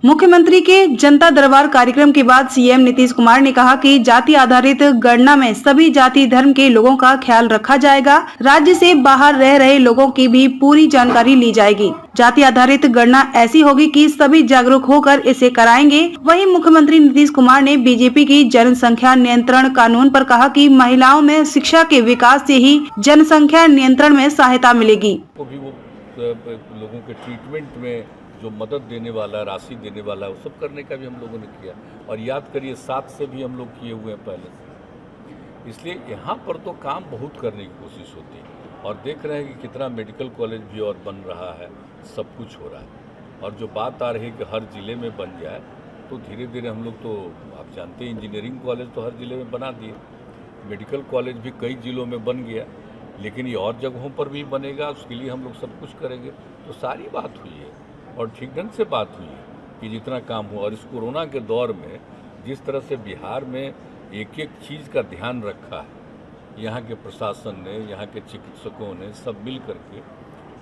मुख्यमंत्री के जनता दरबार कार्यक्रम के बाद सीएम नीतीश कुमार ने कहा कि जाति आधारित गणना में सभी जाति धर्म के लोगों का ख्याल रखा जाएगा। राज्य से बाहर रह रहे लोगों की भी पूरी जानकारी ली जाएगी। जाति आधारित गणना ऐसी होगी कि सभी जागरूक होकर इसे कराएंगे। वहीं मुख्यमंत्री नीतीश कुमार ने बीजेपी की जनसंख्या नियंत्रण कानून पर कहा कि महिलाओं में शिक्षा के विकास से ही जनसंख्या नियंत्रण में सहायता मिलेगी। लोगों के ट्रीटमेंट में जो मदद देने वाला, राशि देने वाला, वो सब करने का भी हम लोगों ने किया। और याद करिए 7 से भी हम लोग किए हुए हैं पहले से। इसलिए यहाँ पर तो काम बहुत करने की कोशिश होती है और देख रहे हैं कि कितना मेडिकल कॉलेज भी और बन रहा है, सब कुछ हो रहा है। और जो बात आ रही है कि हर ज़िले में बन जाए, तो धीरे धीरे हम लोग तो आप जानते हैं इंजीनियरिंग कॉलेज तो हर ज़िले में बना दिए, मेडिकल कॉलेज भी कई ज़िलों में बन गया, लेकिन ये और जगहों पर भी बनेगा, उसके लिए हम लोग सब कुछ करेंगे। तो सारी बात हुई है और ठीक ढंग से बात हुई है कि जितना काम हुआ। और इस कोरोना के दौर में जिस तरह से बिहार में एक एक चीज़ का ध्यान रखा है, यहाँ के प्रशासन ने, यहाँ के चिकित्सकों ने सब मिल करके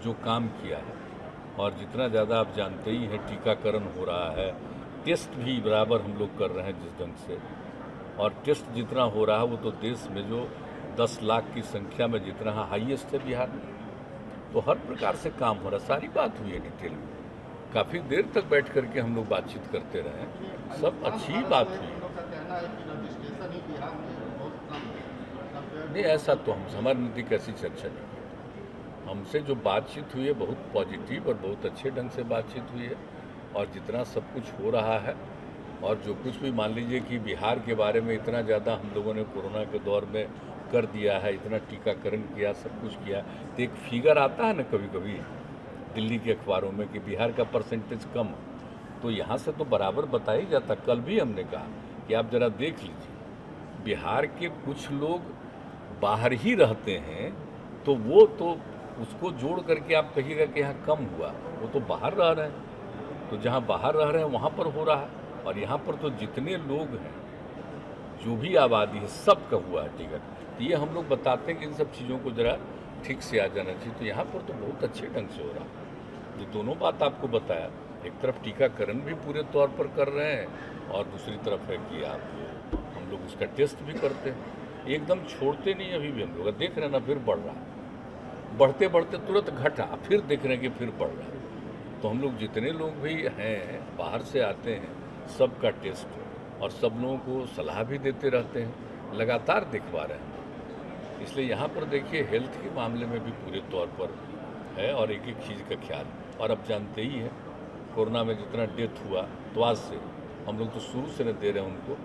जो काम किया है, और जितना ज़्यादा आप जानते ही हैं टीकाकरण हो रहा है, टेस्ट भी बराबर हम लोग कर रहे हैं जिस ढंग से। और टेस्ट जितना हो रहा है वो तो देश में जो 10 लाख की संख्या में जितना हाईएस्ट है बिहार में, तो हर प्रकार से काम हो रहा है। सारी बात हुई है डिटेल में, काफ़ी देर तक बैठ करके हम लोग बातचीत करते रहे, सब अच्छी बात हुई। नहीं, ऐसा तो हमारी नीति कैसी चर्चा नहीं, हमसे जो बातचीत हुई है बहुत पॉजिटिव और बहुत अच्छे ढंग से बातचीत हुई है। और जितना सब कुछ हो रहा है और जो कुछ भी मान लीजिए कि बिहार के बारे में इतना ज़्यादा हम लोगों ने कोरोना के दौर में कर दिया है, इतना टीकाकरण किया, सब कुछ किया, तो एक फिगर आता है ना कभी कभी दिल्ली के अखबारों में कि बिहार का परसेंटेज कम, तो यहाँ से तो बराबर बताया जाता। कल भी हमने कहा कि आप ज़रा देख लीजिए, बिहार के कुछ लोग बाहर ही रहते हैं, तो वो तो उसको जोड़ करके आप कहिएगा कि यहाँ कम हुआ, वो तो बाहर रह रहे हैं। तो जहाँ बाहर रह रहे हैं वहाँ पर हो रहा है, और यहाँ पर तो जितने लोग हैं, जो भी आबादी है, सबका हुआ है टिकट। तो ये हम लोग बताते हैं कि इन सब चीज़ों को ज़रा ठीक से आ जाना चाहिए। तो यहाँ पर तो बहुत अच्छे ढंग से हो रहा है। ये दोनों बात आपको बताया, एक तरफ टीकाकरण भी पूरे तौर पर कर रहे हैं और दूसरी तरफ है कि हम लोग उसका टेस्ट भी करते हैं, एकदम छोड़ते नहीं। अभी भी हम लोग देख रहे हैं ना, फिर बढ़ रहा है, बढ़ते बढ़ते तुरंत घटा, फिर देख रहे हैं कि फिर बढ़ रहा है। तो हम लोग जितने लोग भी हैं बाहर से आते हैं, सबका टेस्ट और सब लोगों को सलाह भी देते रहते हैं, लगातार दिखवा रहे हैं। इसलिए यहाँ पर देखिए हेल्थ के मामले में भी पूरे तौर पर है और एक एक चीज़ का ख्याल। और अब जानते ही हैं कोरोना में जितना डेथ हुआ, तो आज से हम लोग तो शुरू से न दे रहे हैं उनको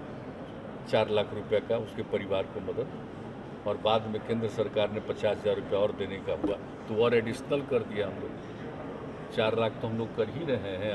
4 लाख रुपए का, उसके परिवार को मदद, और बाद में केंद्र सरकार ने 50,000 रुपया और देने का हुआ, तो और एडिशनल कर दिया हम लोग। 4 लाख तो हम लोग कर ही रहे हैं।